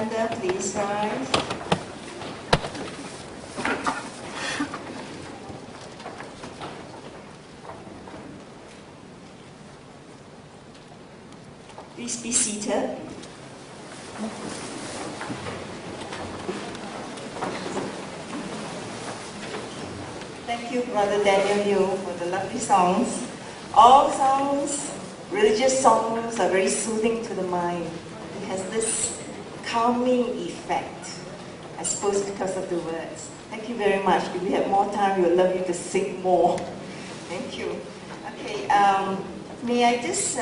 Dhammananda, please rise. Please be seated. Thank you, Brother Daniel Yu, for the lovely songs. All songs, religious songs, are very soothing to the mind. It has this calming effect, I suppose because of the words. Thank you very much. If we have more time, we would love you to sing more. Thank you. Okay, may I just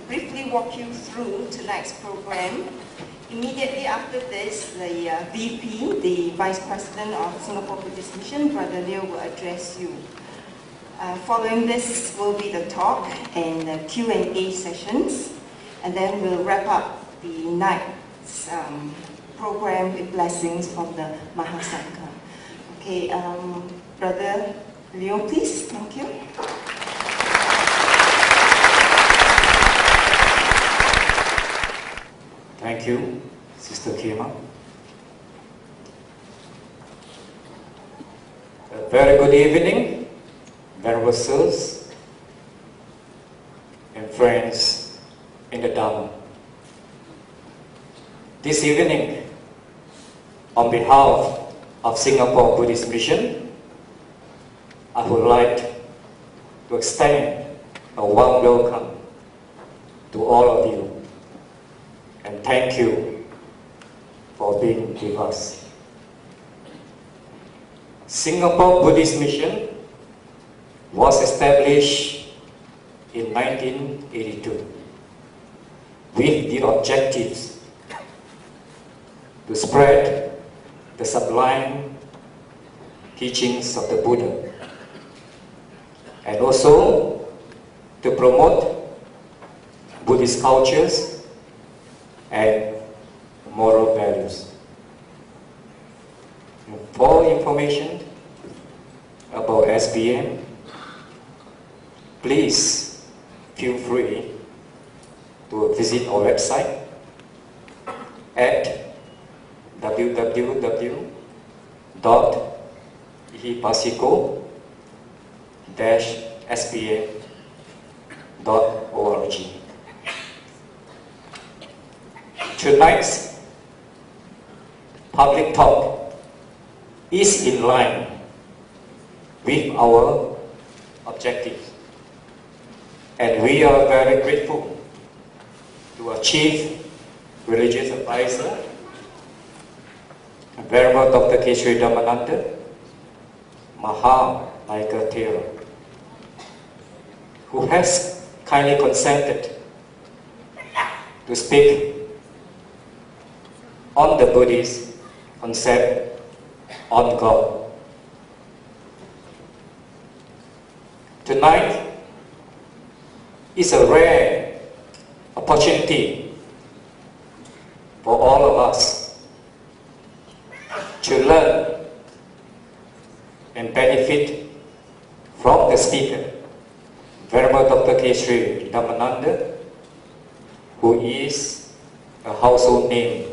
briefly walk you through tonight's program. Immediately after this, the VP, the Vice President of Singapore Buddhist Mission, Brother Leo, will address you. Following this will be the talk and the Q&A sessions, and then we'll wrap up the night's program with blessings from the Mahasangha. Okay, Brother Leo, please. Thank you. Thank you, Sister Kema. A very good evening, venerable sirs and friends in the Dhamma. This evening, on behalf of Singapore Buddhist Mission, I would like to extend a warm welcome to all of you. And thank you for being with us. Singapore Buddhist Mission was established in 1982 with the objectives to spread the sublime teachings of the Buddha and also to promote Buddhist cultures and moral values. For information about SBM, please feel free to visit our website at www.ihipasiko-sbm.org. Tonight's public talk is in line with our objectives, and we are very grateful to our Chief Religious Advisor, Venerable Dr. K. Dhammananda, Maha-Naika Thero, who has kindly consented to speak on the Buddhist concept on God. Tonight is a rare opportunity for all of us to learn and benefit from the speaker, Venerable Dr. K. Dhammananda, who is a household name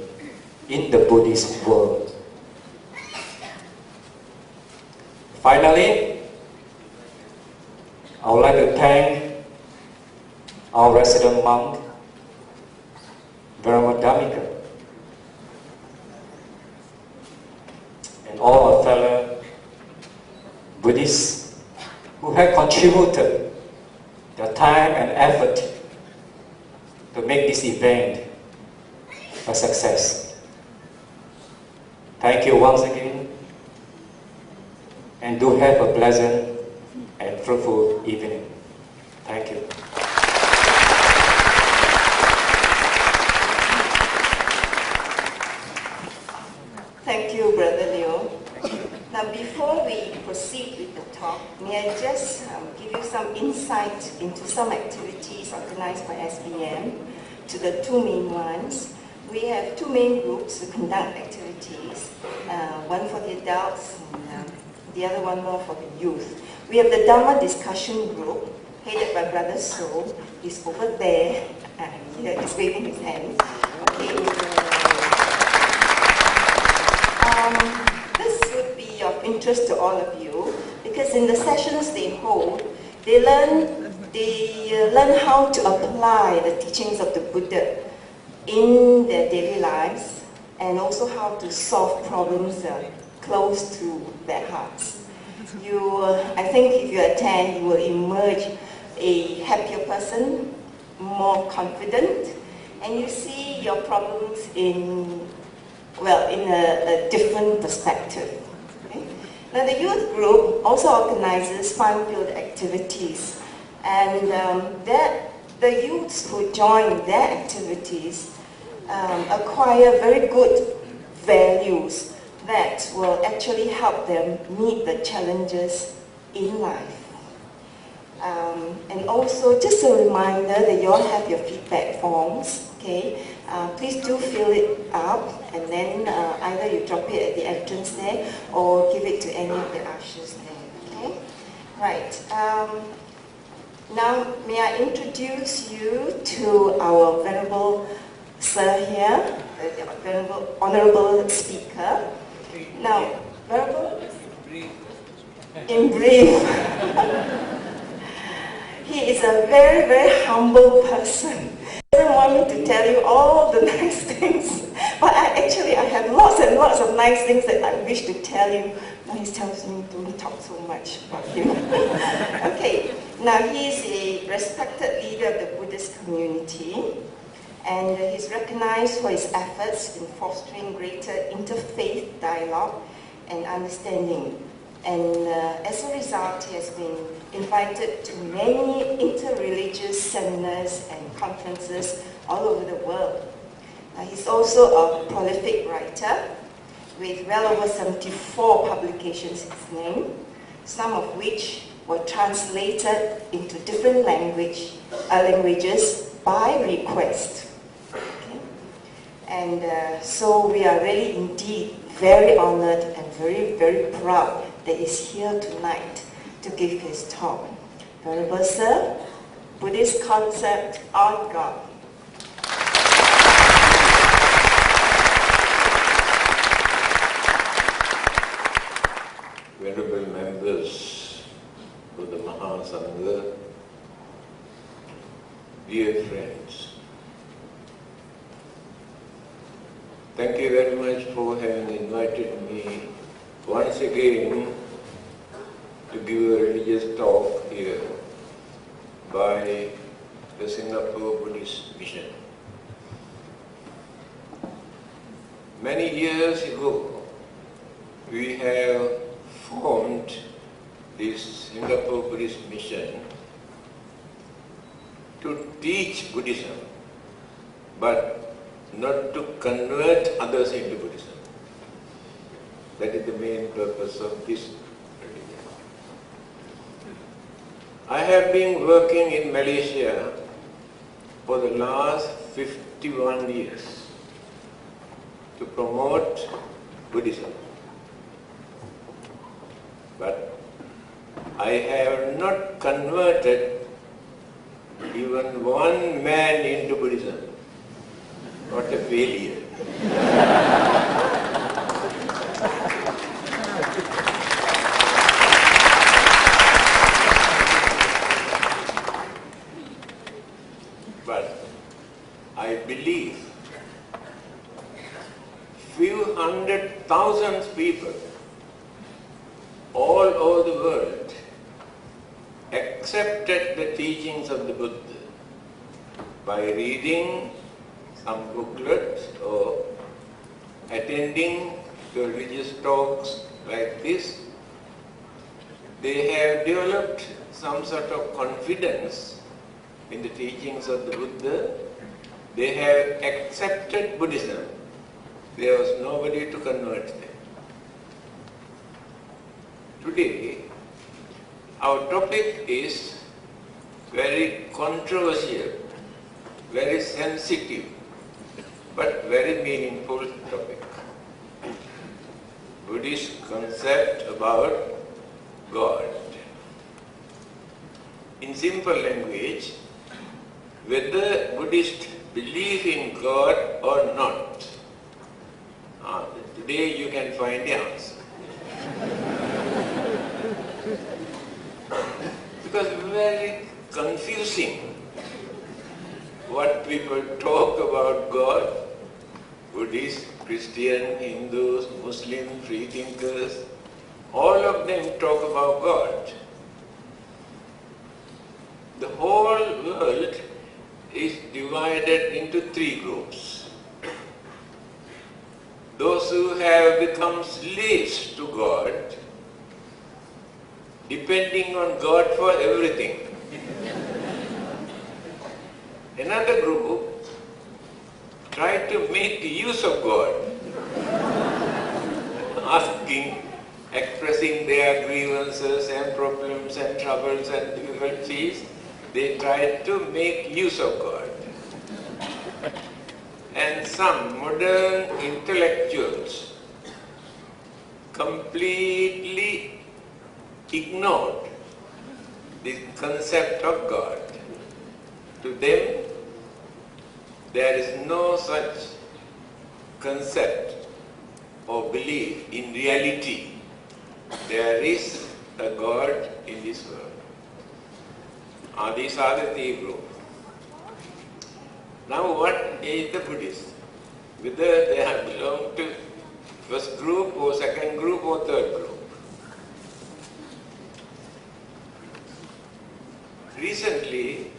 in the Buddhist world. Finally, I would like to thank our resident monk, Venerable Dhammika, and all our fellow Buddhists who have contributed their time and effort to make this event a success. Thank you once again, and do have a pleasant and fruitful evening. Thank you. Thank you, Brother Leo. Now, before we proceed with the talk, may I just give you some insight into some activities organized by SBM, to the two main ones. We have two main groups to conduct activities, one for the adults and the other one more for the youth. We have the Dhamma discussion group, headed by Brother So. He's over there, he's waving his hand. Okay. interest to all of you, because in the sessions they hold, they learn how to apply the teachings of the Buddha in their daily lives, and also how to solve problems close to their hearts. I think if you attend, you will emerge a happier person, more confident, and you see your problems in a different perspective. Okay? Now the youth group also organizes fun-filled activities, and the youths who join their activities acquire very good values that will actually help them meet the challenges in life. And also, just a reminder that you all have your feedback forms, okay? Please do fill it up, and then either you drop it at the entrance there, or give it to any of the ushers there, okay? Right. Now, may I introduce you to our Venerable Sir here, the Venerable Honorable Speaker. Now, Venerable? In brief. He is a very, very humble person. He doesn't want me to tell you all the nice things, but I have lots and lots of nice things that I wish to tell you. Now he tells me don't talk so much about him. Okay, now he is a respected leader of the Buddhist community, and he's recognized for his efforts in fostering greater interfaith dialogue and understanding. And as a result, he has been invited to many interreligious seminars and conferences all over the world. He's also a prolific writer with well over 74 publications in his name, some of which were translated into different languages by request. Okay? And so we are really indeed very honored and very, very proud that he's here tonight to give his talk. Venerable Sir, Buddhist Concept of God. Venerable members of the Mahasangha, dear friends, thank you very much for having invited me once again to give a religious talk here by the Singapore Buddhist Mission. Many years ago, we have formed this Singapore Buddhist Mission to teach Buddhism, but not to convert others into Buddhism. That is the main purpose of this religion. I have been working in Malaysia for the last 51 years to promote Buddhism. But I have not converted even one man into Buddhism. What a failure. But I believe few 100,000 people all over the world accepted the teachings of the Buddha by reading some booklets or attending to religious talks like this. They have developed some sort of confidence in the teachings of the Buddha. They have accepted Buddhism. There was nobody to convert them. Today, our topic is very controversial, very sensitive, but very meaningful topic. Buddhist concept about God. In simple language, whether Buddhists believe in God or not. Today you can find the answer. confusing what people talk about God. Buddhists, Christian, Hindus, Muslims, free thinkers, all of them talk about God. The whole world is divided into three groups. Those who have become slaves to God, depending on God for everything. Another group try to make use of God, asking, expressing their grievances and problems and troubles and difficulties. They try to make use of God. And some modern intellectuals completely ignored the concept of God. To them, there is no such concept or belief in reality. There is a God in this world. These are the three groups. Now what is the Buddhist? Whether they have belonged to first group or second group or third group. Recently,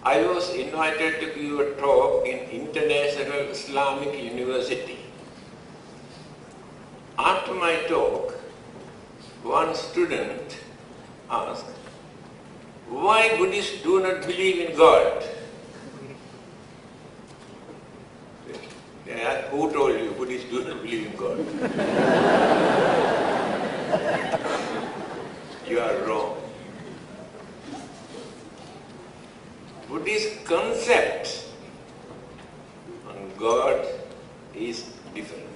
I was invited to give a talk in International Islamic University. After my talk, one student asked, why Buddhists do not believe in God? Who told you Buddhists do not believe in God? You are wrong. Buddhist concept on God is different.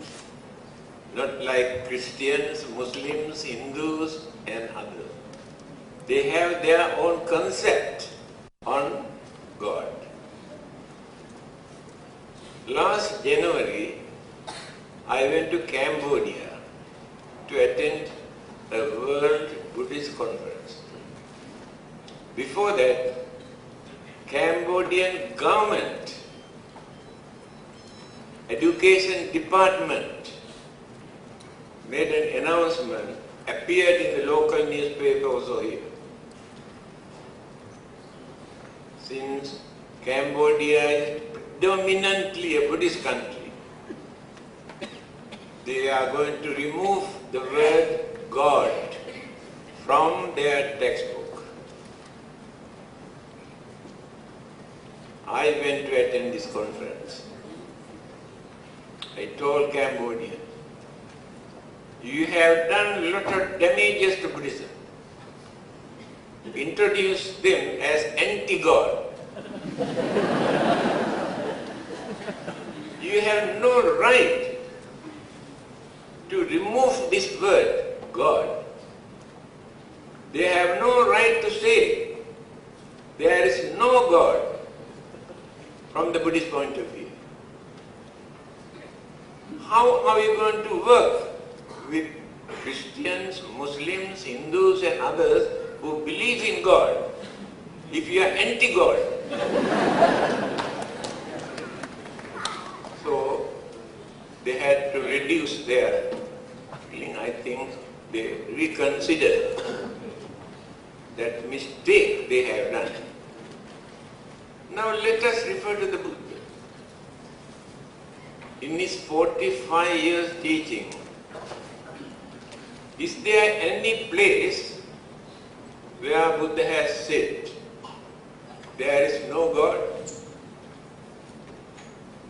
Not like Christians, Muslims, Hindus and others. They have their own concept on God. Last January, I went to Cambodia to attend a World Buddhist Conference. Before that, Cambodian government, education department made an announcement, appeared in the local newspaper also here. Since Cambodia is predominantly a Buddhist country, they are going to remove the word God from their textbook. I went to attend this conference. I told Cambodians, you have done a lot of damages to Buddhism. Introduce them as anti-God. You have no right to remove this word, God. They have no right to say there is no God from the Buddhist point of view. How are you going to work with Christians, Muslims, Hindus and others who believe in God if you are anti-God? So they had to reduce their feeling. I think they reconsider that mistake they have done. Now let us refer to the Buddha. In his 45 years teaching, is there any place where Buddha has said, there is no God?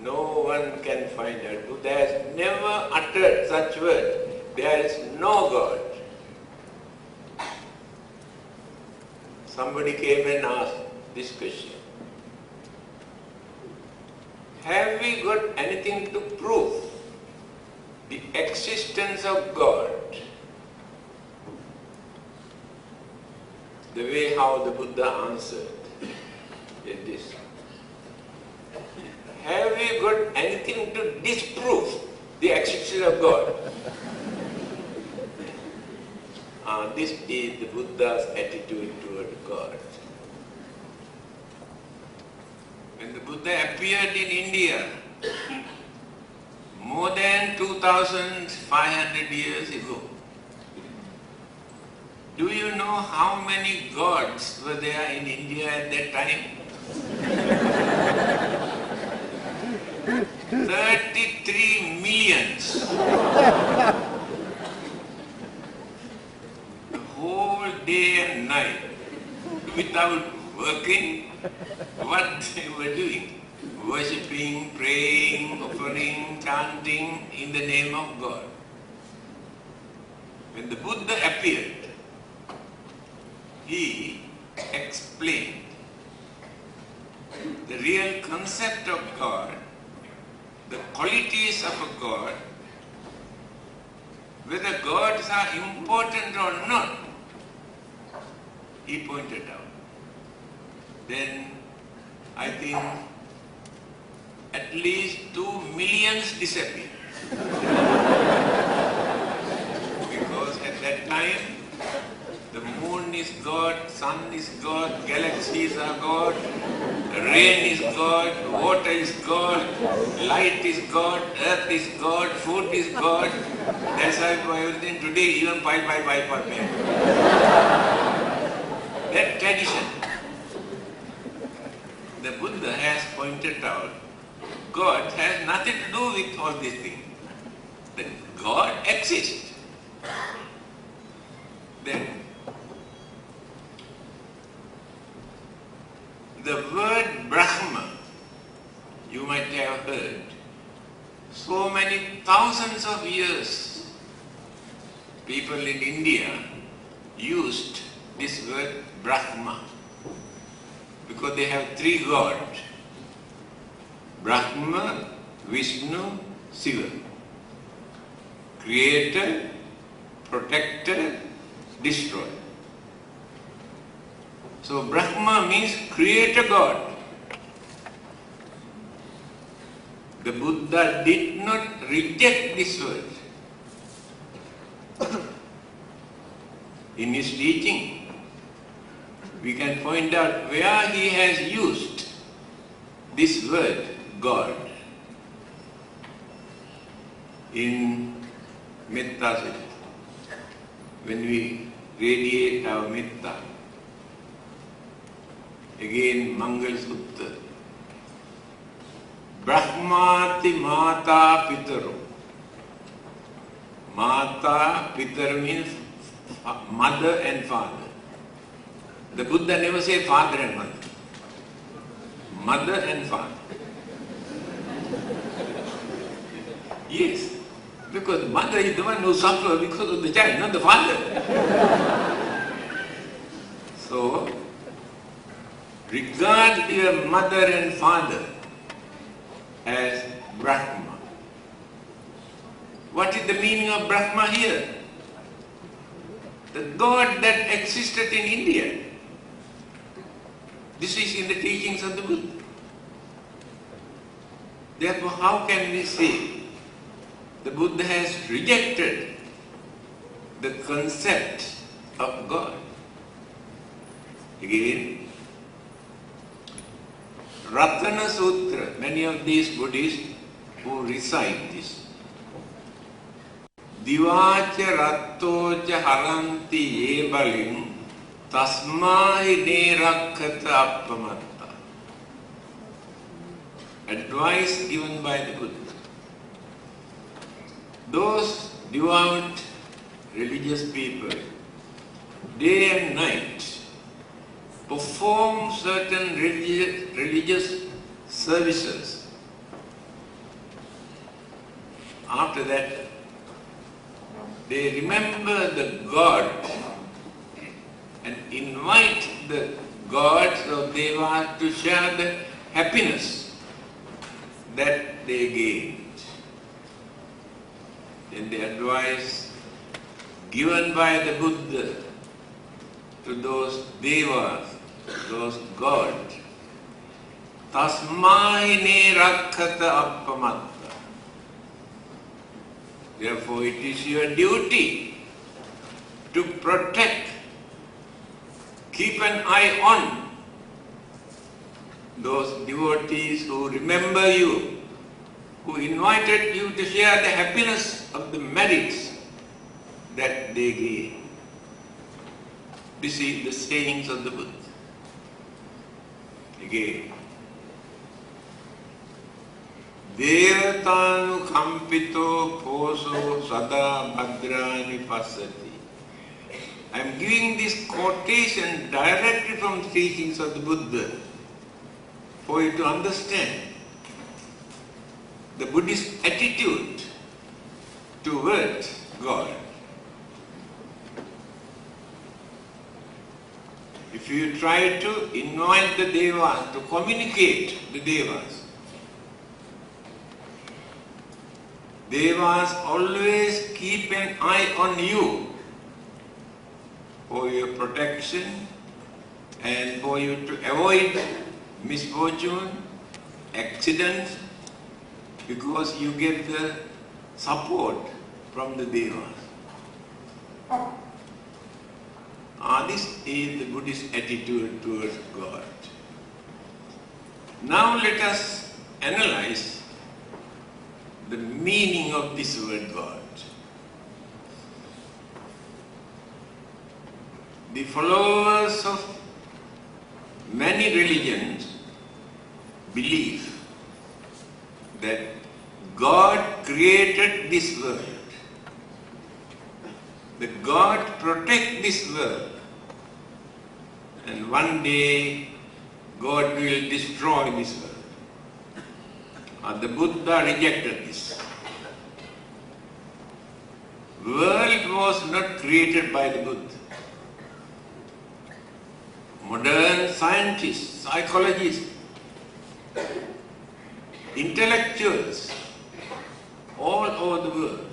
No one can find that. Buddha has never uttered such word. There is no God. Somebody came and asked this question. Have we got anything to prove the existence of God? The way how the Buddha answered is this. Have we got anything to disprove the existence of God? This is the Buddha's attitude toward God. when the Buddha appeared in India more than 2,500 years ago, do you know how many gods were there in India at that time? 33 millions. The whole day and night, without working, what they were doing? Worshipping, praying, offering, chanting in the name of God. When the Buddha appeared, he explained the real concept of God, the qualities of a God, whether gods are important or not, he pointed out. Then I think at least 2 millions disappeared. Because at that time, the moon is God, sun is God, galaxies are God, rain is God, water is God, light is God, earth is God, food is God. That's why for everything today, even pi. That tradition, the Buddha has pointed out, God has nothing to do with all these things. That God exists. Then the word Brahma, you might have heard, so many thousands of years people in India used this word Brahma because they have 3 gods, Brahma, Vishnu, Shiva, creator, protector, destroyer. So Brahma means creator God. The Buddha did not reject this word. In his teaching, we can point out where he has used this word, God. In Metta Sutta, when we radiate our Metta, again Mangal Sutta, Brahmati Mata Pitaro. Mata, Pitar means mother and father. The Buddha never said father and mother. Mother and father. Yes, because mother is the one who suffers because of the child, not the father. So, regard your mother and father as Brahma. What is the meaning of Brahma here? The God that existed in India. This is in the teachings of the Buddha. Therefore, how can we say the Buddha has rejected the concept of God? Again, Ratana Sutra, many of these Buddhists who recite this, Divacha rattocha haranti ye balim tasmai ne rakkhata appamatta. Advice given by the Buddha. Those devout religious people, day and night, perform certain religious services. After that, they remember the God and invite the gods or devas to share the happiness that they gained. Then the advice given by the Buddha to those devas, those gods, tasmai ne rakkhata appamatta. Therefore, it is your duty to protect, keep an eye on those devotees who remember you, who invited you to share the happiness of the merits that they gave. This is the sayings of the Buddha. Again, Devatanu kampito poso sada bhadrani passati. I am giving this quotation directly from the teachings of the Buddha for you to understand the Buddhist attitude towards God. If you try to invite the Devas, to communicate the Devas, Devas always keep an eye on you for your protection and for you to avoid misfortune, accidents, because you get the support from the Devas. This is the Buddhist attitude towards God. Now let us analyze the meaning of this word God. The followers of many religions believe that God created this world, that God protects this world, and one day God will destroy this world. The Buddha rejected this. World was not created by the Buddha. Modern scientists, psychologists, intellectuals all over the world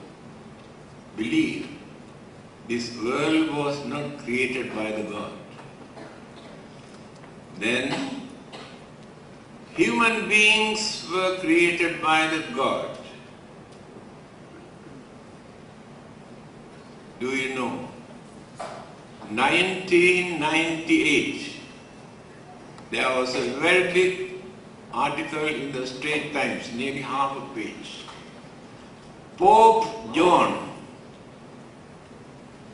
believe this world was not created by the God. Then human beings were created by the God. Do you know? 1998, there was a very big article in the Straits Times, nearly half a page. Pope John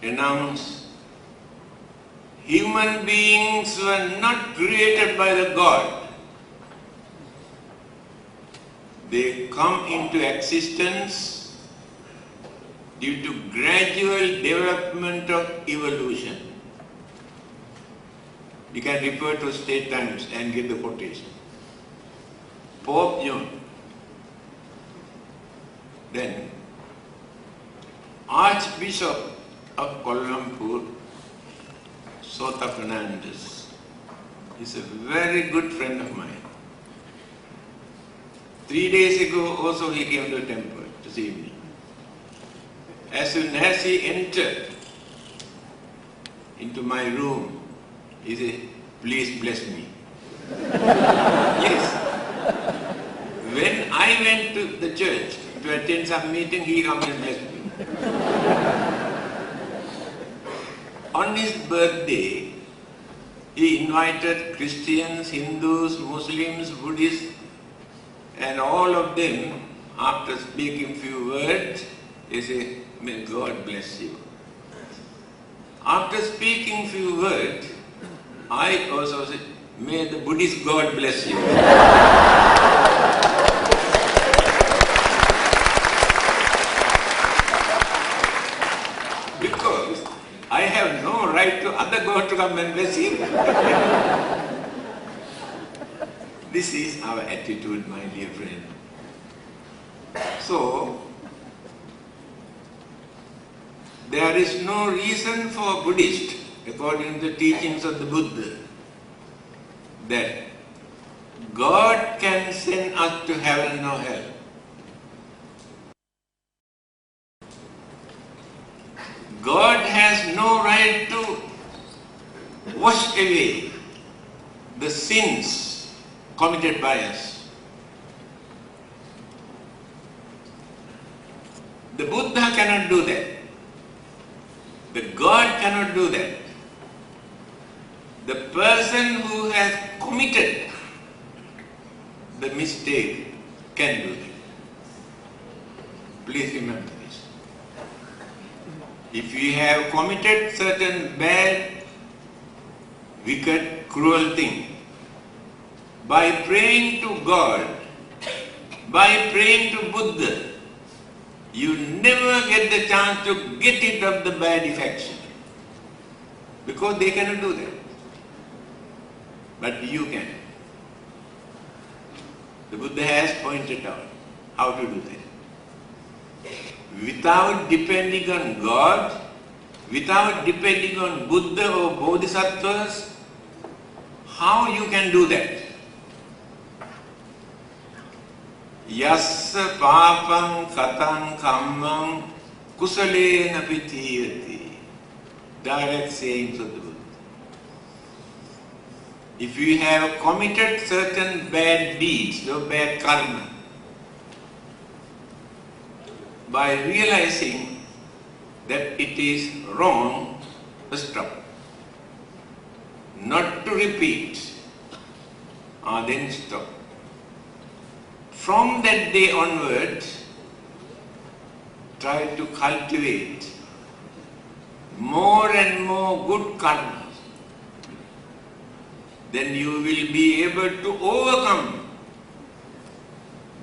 announced human beings were not created by the God. They come into existence due to gradual development of evolution. You can refer to State Times and get the quotation. Pope John. Then Archbishop of Colombo, Sota Fernandez, is a very good friend of mine. 3 days ago also he came to the temple to see me. As soon as he entered into my room, he said, "Please bless me." Yes. When I went to the church to attend some meeting, he came and blessed me. On his birthday, he invited Christians, Hindus, Muslims, Buddhists, and all of them, after speaking few words, they say, "May God bless you." After speaking few words, I also said, "May the Buddhist God bless you." Because I have no right to other God to come and bless him. This is our attitude, my dear friend. So, there is no reason for Buddhists, according to the teachings of the Buddha, that God can send us to heaven or hell. God has no right to wash away the sins committed by us. The Buddha cannot do that. The God cannot do that. The person who has committed the mistake can do that. Please remember this. If we have committed certain bad, wicked, cruel thing, by praying to God, by praying to Buddha, you never get the chance to get rid of the bad effects, because they cannot do that. But you can. The Buddha has pointed out how to do that. Without depending on God, without depending on Buddha or Bodhisattvas, how you can do that? Yassa papam katam kammam kusalena pitiyati. Direct sayings of the Buddha. If you have committed certain bad deeds or bad karma, by realizing that it is wrong, stop. Not to repeat, then stop. From that day onward, try to cultivate more and more good karma. Then you will be able to overcome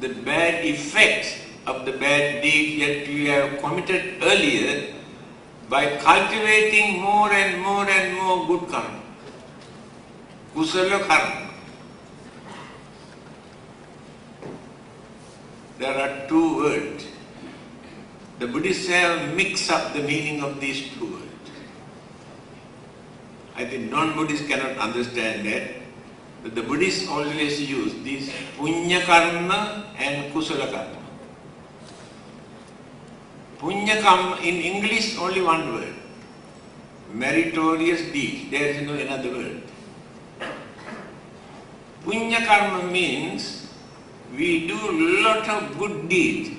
the bad effects of the bad deed that you have committed earlier by cultivating more and more and more good karma. Kusala karma. There are two words. The Buddhists have mixed up the meaning of these two words. I think non-Buddhists cannot understand that. But the Buddhists always use these punya karma and kusala karma. Punya karma, in English only one word. Meritorious deeds. There is no another word. Punya karma means we do a lot of good deeds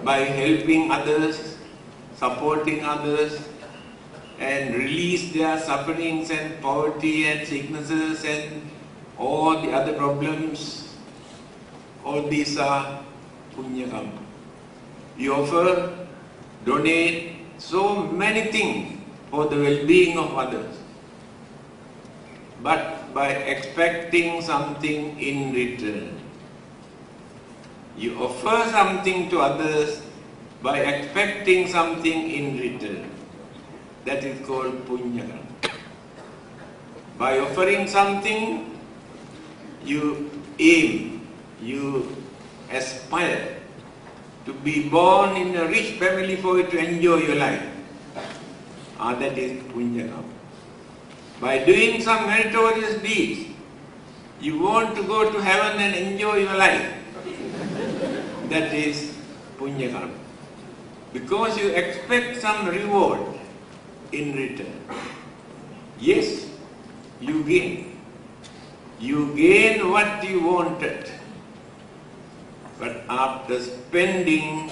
by helping others, supporting others, and release their sufferings and poverty and sicknesses and all the other problems. All these are punya karma. You offer, donate so many things for the well-being of others, but by expecting something in return. You offer something to others by expecting something in return. That is called punya karma. By offering something, you aim, you aspire to be born in a rich family for you to enjoy your life. That is punya karma. By doing some meritorious deeds, you want to go to heaven and enjoy your life. That is punya karma. Because you expect some reward in return. Yes, you gain. You gain what you wanted. But after spending,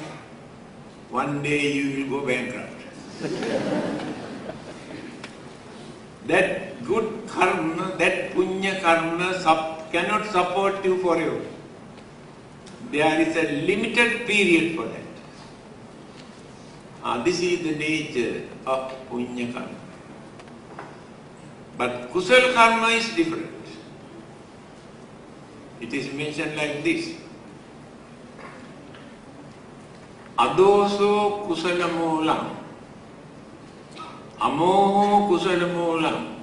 one day you will go bankrupt. That good karma, that punya karma cannot support you forever. There is a limited period for that. This is the nature of punya karma. But kusala karma is different. It is mentioned like this. Adoso kusala moolam, amoho kusala moolam,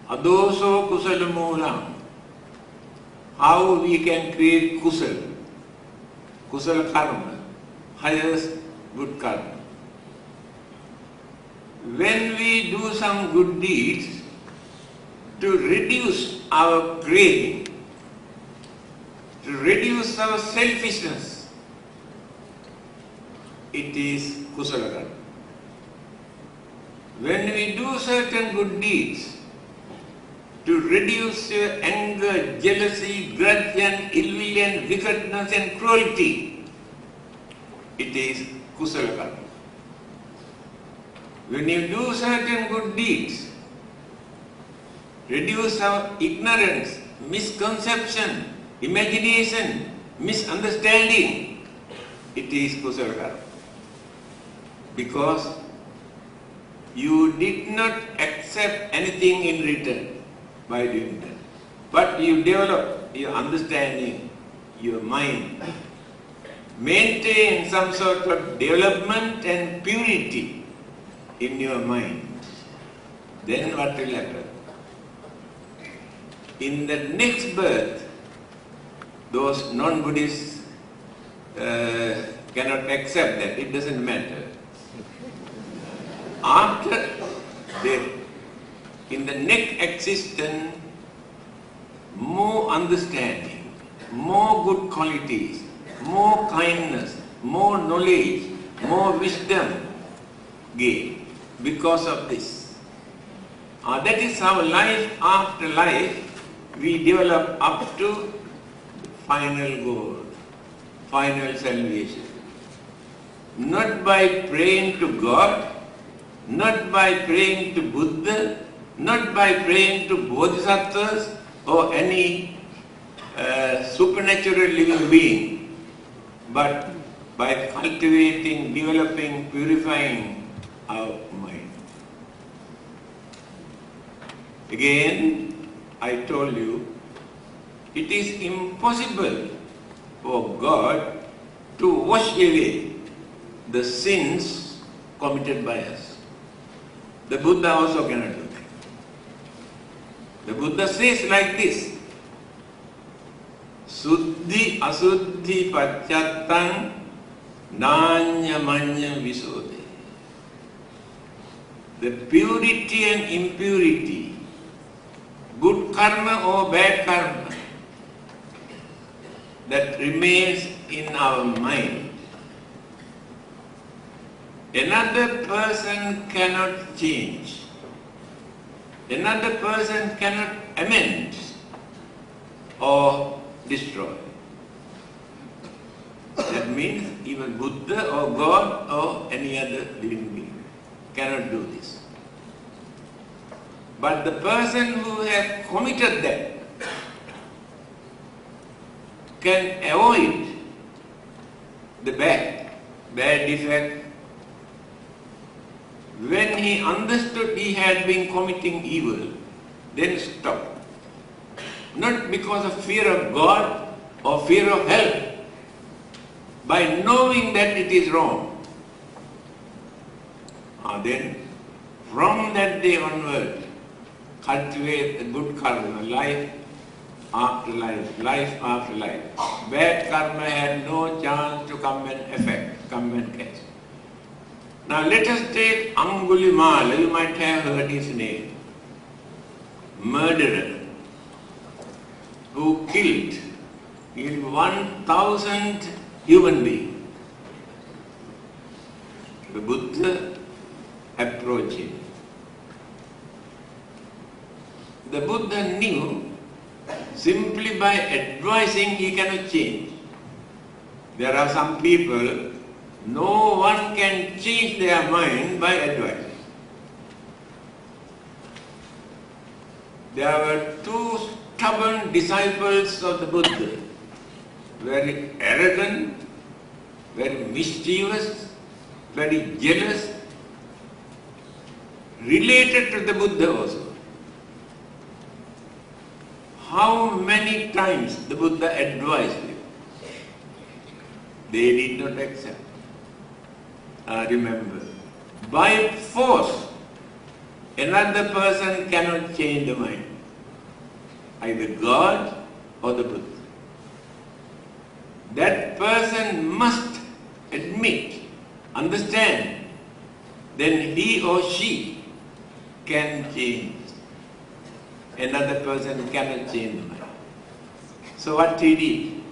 adoso kusala moolam. How we can create kusala, kusala karma, highest good karma. When we do some good deeds to reduce our craving, to reduce our selfishness, it is kusala karma. When we do certain good deeds to reduce anger, jealousy, grudge and ill will and wickedness and cruelty, it is kusala karma. When you do certain good deeds, reduce our ignorance, misconception, imagination, misunderstanding, it is kusala karma. Because you did not accept anything in return by doing that. But you develop your understanding, your mind. Maintain some sort of development and purity in your mind. Then what will happen? In the next birth, those non-Buddhists cannot accept that. It doesn't matter. After death, in the next existence, more understanding, more good qualities, more kindness, more knowledge, more wisdom gain because of this. That is how life after life we develop up to final goal, final salvation. Not by praying to God, not by praying to Buddha, not by praying to Bodhisattvas or any supernatural living being, but by cultivating, developing, purifying our mind. Again, I told you, it is impossible for God to wash away the sins committed by us. The Buddha also cannot do that. The Buddha says like this, Suddhi asuddhi pacchattam nanya manya visode. The purity and impurity, good karma or bad karma, that remains in our mind, another person cannot change. Another person cannot amend or destroy. That means even Buddha or God or any other living being cannot do this. But the person who has committed that can avoid the bad defect. When he understood he had been committing evil, then stopped. Not because of fear of God or fear of hell, by knowing that it is wrong. Then from that day onward, cultivate the good karma, life after life, life after life. Bad karma had no chance to come and affect, come and catch. Now let us take Angulimala, you might have heard his name. Murderer, who killed nearly 1,000 human beings. The Buddha approached him. The Buddha knew simply by advising he cannot change. There are some people, no one can change their mind by advice. There were two stubborn disciples of the Buddha, very arrogant, very mischievous, very jealous, related to the Buddha also. How many times the Buddha advised them? They did not accept. Remember, by force, another person cannot change the mind. Either God or the Buddha. That person must admit, understand, then he or she can change. Another person cannot change the mind. So what he did?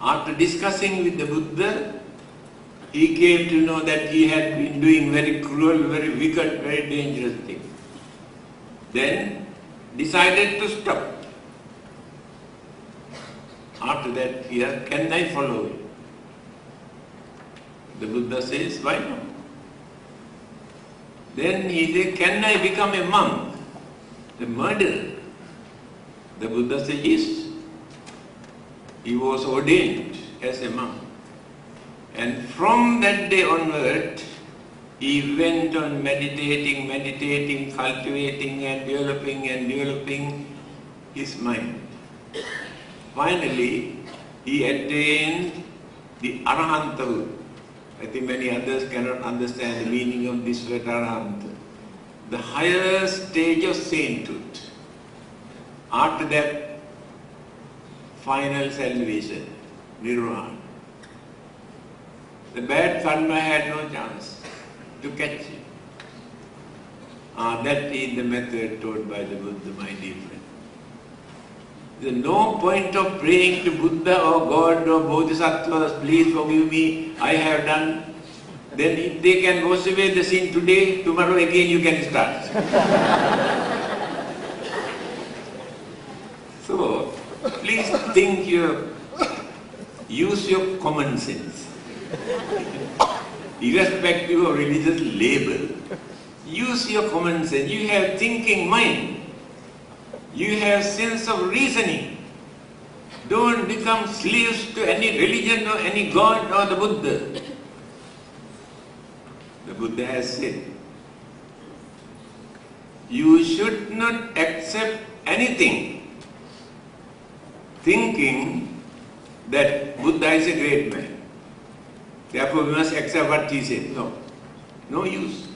After discussing with the Buddha, he came to know that he had been doing very cruel, very wicked, very dangerous things. Then decided to stop. After that, he asked, can I follow you? The Buddha says, why not? Then he said, can I become a monk, a murderer? the Buddha says, he was ordained as a monk. And from that day onward, he went on meditating, cultivating and developing his mind. Finally, he attained the arahathood. I think many others cannot understand the meaning of this word arahant. The higher stage of sainthood. After that, final salvation, nirvana. The bad karma had no chance to catch him. That is the method taught by the Buddha, my dear friend. There is no point of praying to Buddha or God or Bodhisattvas, please forgive me, I have done. Then if they can wash away the sin today, tomorrow again you can start. So, please use your common sense. Irrespective of religious label, use your common sense. You have thinking mind. You have sense of reasoning. Don't become slaves to any religion or any God or the Buddha. The Buddha has said, you should not accept anything thinking that Buddha is a great man. Therefore we must accept what he said. No use.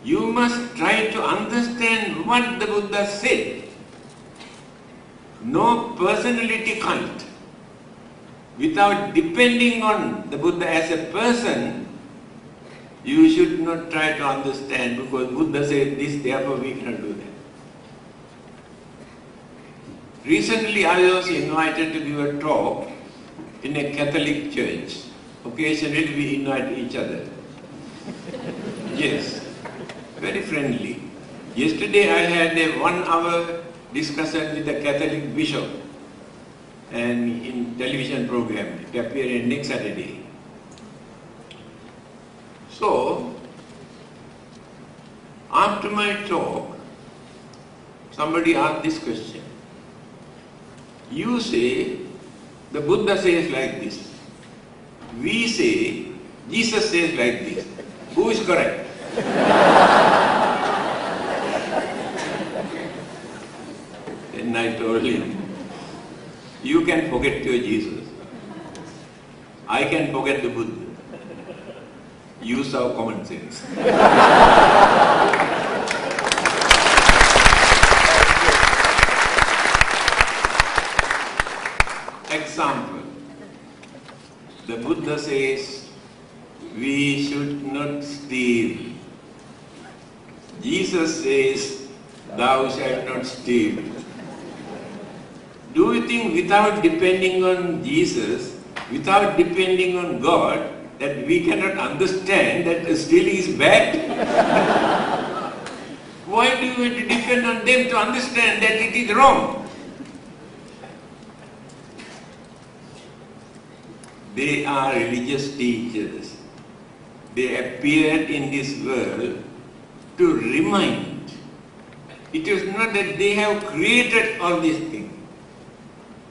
You must try to understand what the Buddha said. No personality cult. Without depending on the Buddha as a person, you should not try to understand because Buddha said this, therefore we cannot do that. Recently I was invited to give a talk in a Catholic church. Occasionally we invite each other. Yes, very friendly. Yesterday I had a 1 hour discussion with a Catholic bishop and in television program. It appeared next Saturday. So, after my talk, somebody asked this question. You say, the Buddha says like this. We say, Jesus says like this. Who is correct? Then I told him, you can forget your Jesus. I can forget the Buddha. Use our common sense. Example. The Buddha says, we should not steal. Jesus says, thou shalt not steal. Do you think without depending on Jesus, without depending on God, that we cannot understand that stealing is bad? Why do you have to depend on them to understand that it is wrong? They are religious teachers. They appeared in this world to remind. It is not that they have created all these things.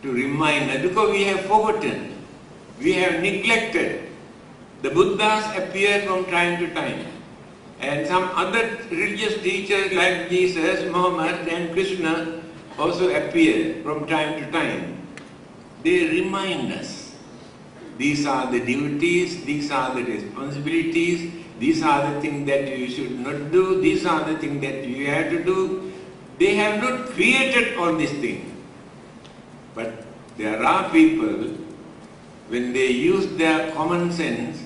To remind us, because we have forgotten, we have neglected. The Buddhas appear from time to time. And some other religious teachers like Jesus, Muhammad and Krishna also appear from time to time. They remind us. These are the duties, these are the responsibilities, these are the things that you should not do, these are the things that you have to do. They have not created all these things. But there are people, when they use their common sense,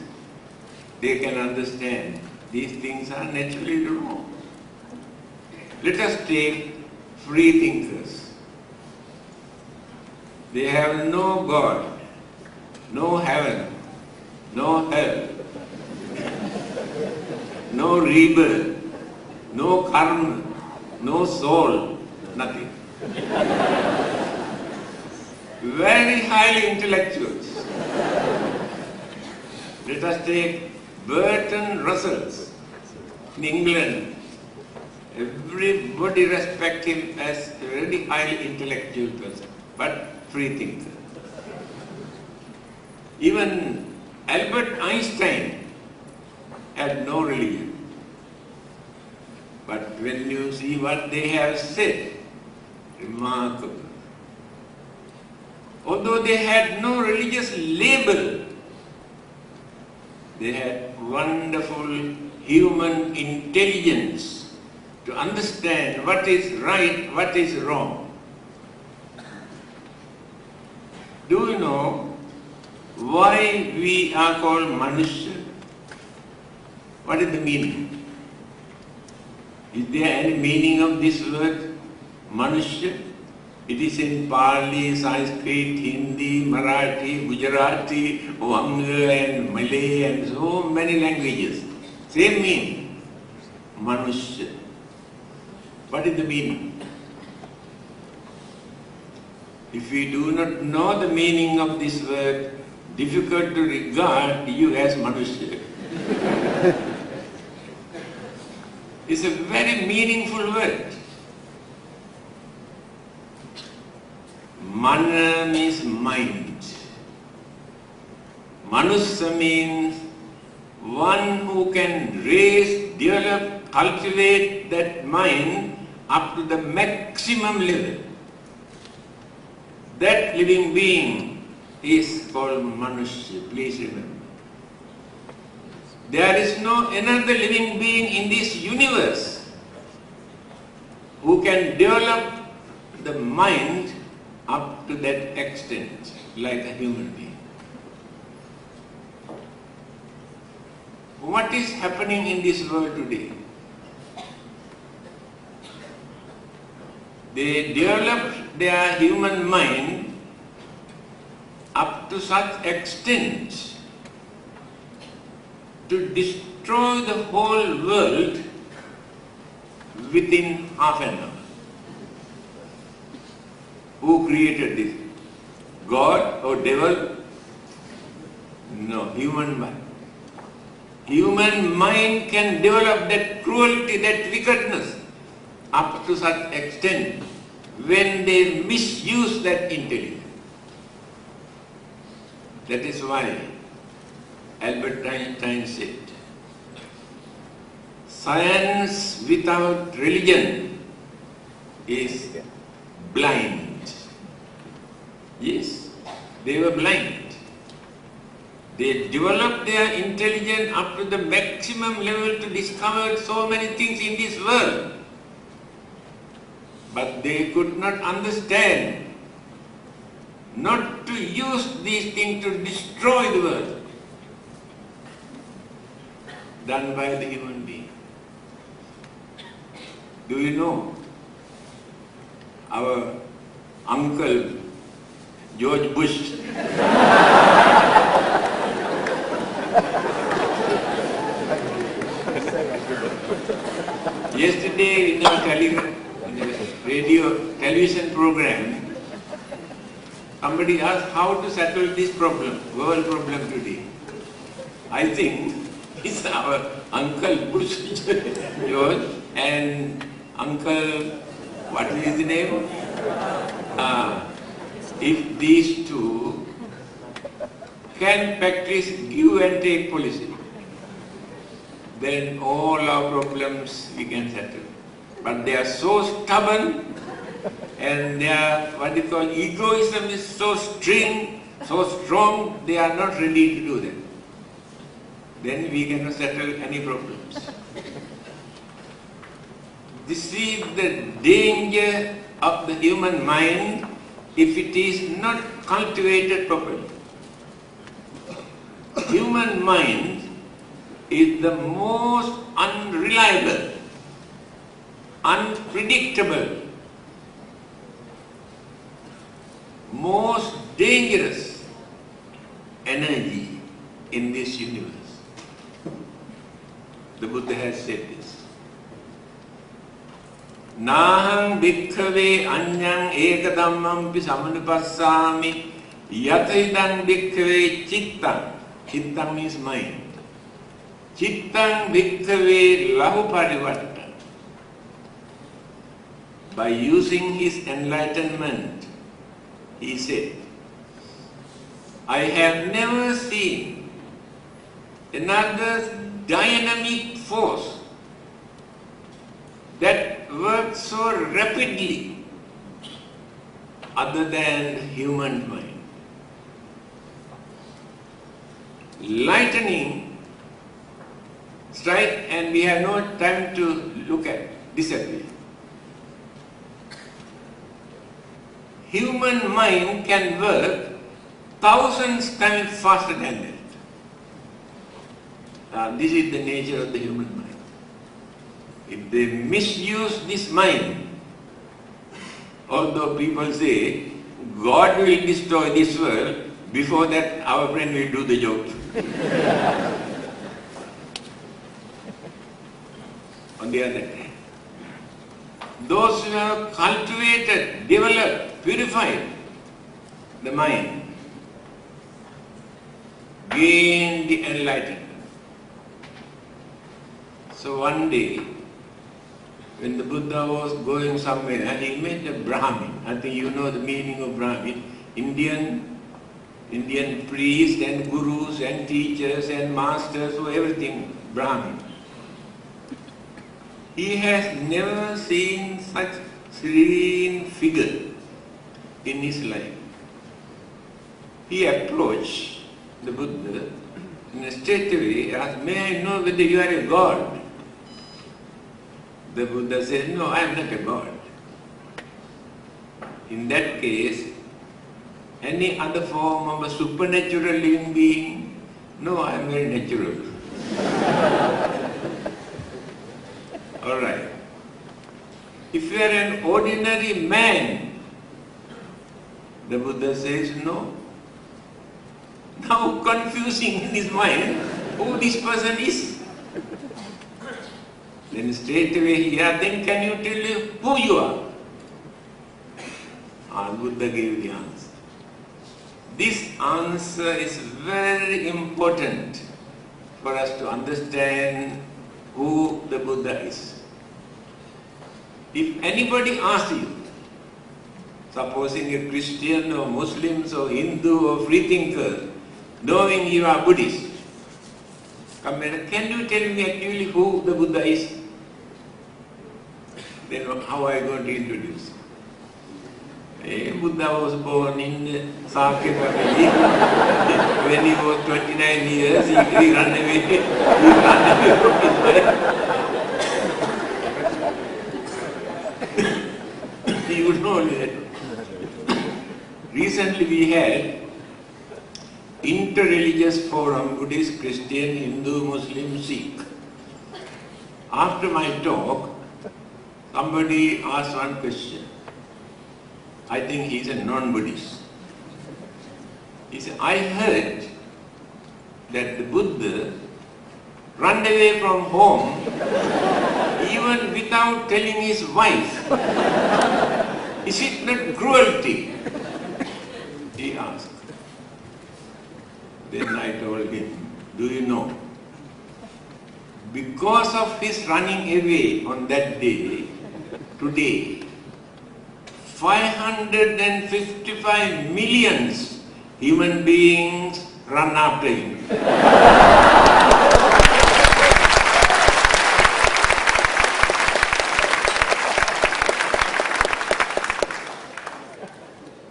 they can understand these things are naturally wrong. Let us take free thinkers. They have no God, no heaven, no hell, no rebirth, no karma, no soul, nothing. Very highly intellectuals. Let us take Burton Russells in England. Everybody respects him as a very highly intellectual person, but free thinker. Even Albert Einstein had no religion. But when you see what they have said, remarkable. Although they had no religious label, they had wonderful human intelligence to understand what is right, what is wrong. Do you know why we are called Manushya? What is the meaning? Is there any meaning of this word, Manushya? It is in Pali, Sanskrit, Hindi, Marathi, Gujarati, Vanga and Malay and so many languages. Same meaning, Manushya. What is the meaning? If we do not know the meaning of this word, difficult to regard you as Manushya. It's a very meaningful word. Mana means mind. Manusya means one who can raise, develop, cultivate that mind up to the maximum level. That living being is called Manushya, please remember. There is no another living being in this universe who can develop the mind up to that extent like a human being. What is happening in this world today? They developed their human mind up to such extent to destroy the whole world within half an hour. Who created this? God or devil? No, human mind. Human mind can develop that cruelty, that wickedness up to such extent when they misuse that intelligence. That is why Albert Einstein said, science without religion is blind. Yes, they were blind. They developed their intelligence up to the maximum level to discover so many things in this world. But they could not understand not to use these things to destroy the world done by the human being. Do you know our uncle George Bush? Yesterday in a television program, somebody asked how to settle this problem, world problem today. I think it's our Uncle Bush, George, and Uncle, what is his name? If these two can practice give and take policy, then all our problems we can settle. But they are so stubborn and their, what they call egoism is so strong, they are not ready to do that. Then we cannot settle any problems. This is the danger of the human mind if it is not cultivated properly. Human mind is the most unreliable, unpredictable, most dangerous energy in this universe. The Buddha has said this. Naham bhikkhave anyang eka dhammampi samanupassami yatidang bhikkhave chittang. Chittang means mind. Chittang bhikkhave lahu parivarta. by using his enlightenment, he said, I have never seen another dynamic force that works so rapidly other than human mind. Lightning strike and we have no time to look at, disappear. Human mind can work thousands times faster than that. This is the nature of the human mind. If they misuse this mind, although people say God will destroy this world, before that our friend will do the job. On the other hand, those who have cultivated, developed, purified the mind, gain the enlightenment. So one day, when the Buddha was going somewhere and he met a Brahmin, I think you know the meaning of Brahmin, Indian priests and gurus and teachers and masters, so everything Brahmin. He has never seen such serene figure in his life. He approached the Buddha and straightway asked, may I know whether you are a god? The Buddha said, no, I am not a god. In that case, any other form of a supernatural living being? No, I am very natural. Alright. If you are an ordinary man, the Buddha says, no. Now confusing in his mind who this person is. Then straight away he asked, then can you tell me who you are? Buddha gave the answer. This answer is very important for us to understand who the Buddha is. If anybody asks you, supposing a Christian or Muslims or Hindu or freethinker, knowing you are Buddhist, come and can you tell me actually who the Buddha is? Then how are you going to introduce? Buddha was born in Sakya family. When he was 29 years, he ran away. He ran away from his wife. He would know that. Recently we had inter-religious forum, Buddhist, Christian, Hindu, Muslim, Sikh. After my talk, somebody asked one question. I think he is a non-Buddhist. He said, I heard that the Buddha ran away from home even without telling his wife. Is it not cruelty? He asked. Then I told him, do you know, because of his running away on that day, today, 555 millions human beings run after him.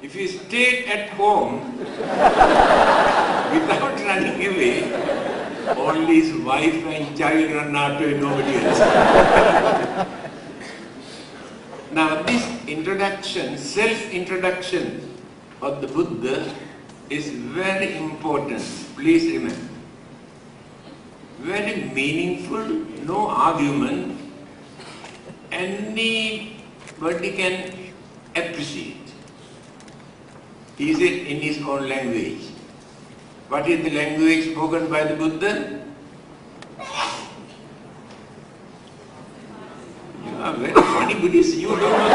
If he stayed at home without running away, only his wife and child run after him, nobody else. Now this introduction, self-introduction of the Buddha is very important. Please remember. Very meaningful, no argument. Anybody can appreciate. He said in his own language. What is the language spoken by the Buddha? You are very funny Buddhist. You don't know.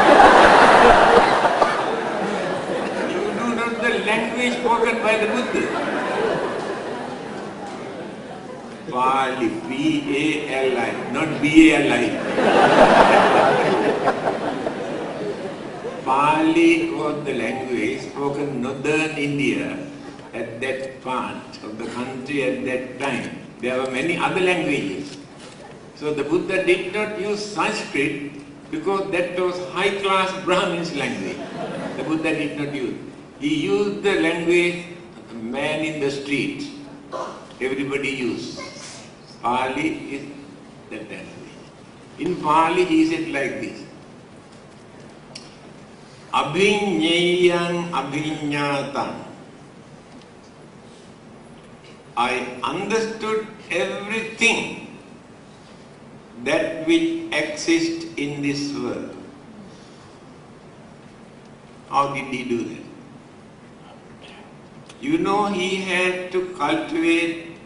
You do not know the language spoken by the Buddha. Pali, P-A-L-I, not B-A-L-I. Pali was the language spoken in northern India at that part of the country at that time. There were many other languages. So the Buddha did not use Sanskrit because that was high-class Brahmins language. The Buddha did not use. He used the language man in the street. Everybody used. Pali is that language. In Pali he said like this. Abhinyayam abhinyatam. I understood everything that which exists in this world. How did he do that? You know, he had to cultivate